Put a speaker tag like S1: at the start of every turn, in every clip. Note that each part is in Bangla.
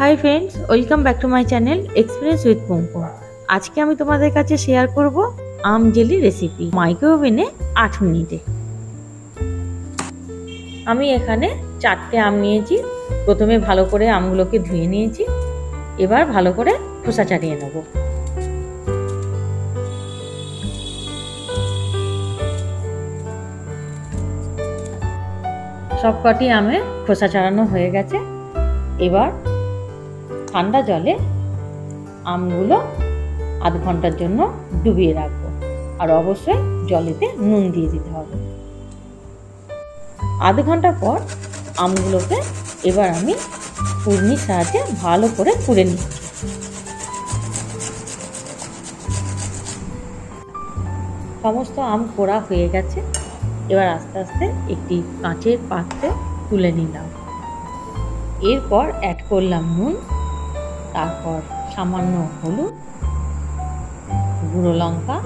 S1: High friends, welcome back to my channel experience with Kumkum. আজকে আমি তোমাদের কাছে শেয়ার করব আম জেলি রেসিপি মাইক্রো ওভেনে 8 মিনিটে। আমি এখানে 4টে আম নিয়েছি। প্রথমে ভালো করে আমগুলোকে ধুয়ে নিয়েছি। এবার ভালো করে খোসা ছাড়িয়ে নেব। সবকটি আমের খোসা ছাড়ানো হয়ে গেছে। এবার ঠান্ডা জলে আমগুলো আধ ঘন্টার জন্য ডুবিয়ে রাখবো, আর অবশ্যই জলেতে নুন দিয়ে দিতে হবে। আধ ঘন্টা পর আমগুলোকে এবার আমি কুড়নির সাহায্যে ভালো করে কুড়ে নিচ্ছি। সমস্ত আম কোড়া হয়ে গেছে। এবার আস্তে আস্তে একটি কাঁচের পাত্রে তুলে নিলাম। এরপর অ্যাড করলাম নুন, তারপর সামান্য হলুদ, গুঁড়ো লঙ্কা।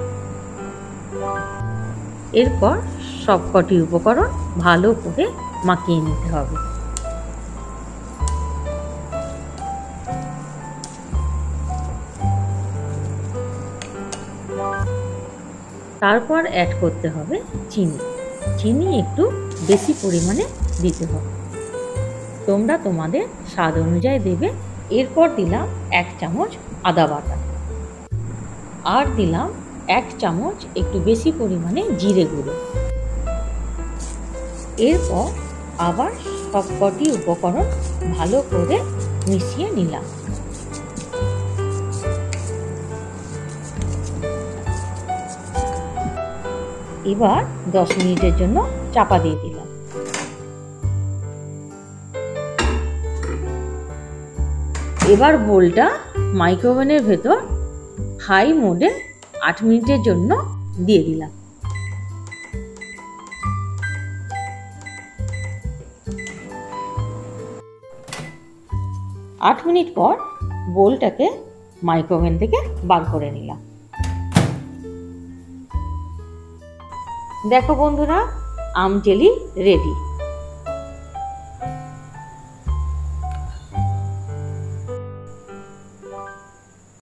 S1: এরপর সবকটি উপকরণ ভালো করে মাখিয়ে নিতে হবে। তারপর অ্যাড করতে হবে চিনি। চিনি একটু বেশি পরিমাণে দিতে হবে, তোমরা তোমাদের স্বাদ অনুযায়ী দেবে। এরপর দিলাম 1 চামচ আদা বাটা, আর দিলাম 1 চামচ একটু বেশি পরিমাণে জিরে গুঁড়ো। এরপর আবার সবকটি উপকরণ ভালো করে মিশিয়ে নিলাম। এবার 10 মিনিটের জন্য চাপা দিয়ে দিলাম। এবার বোলটা মাইক্রোওভেনের ভেতর হাই মোডে 8 মিনিটের জন্য দিয়ে দিলাম। আট মিনিট পর বোলটাকে মাইক্রোওভেন থেকে বার করে নিলাম। দেখো বন্ধুরা, আম জেলি রেডি।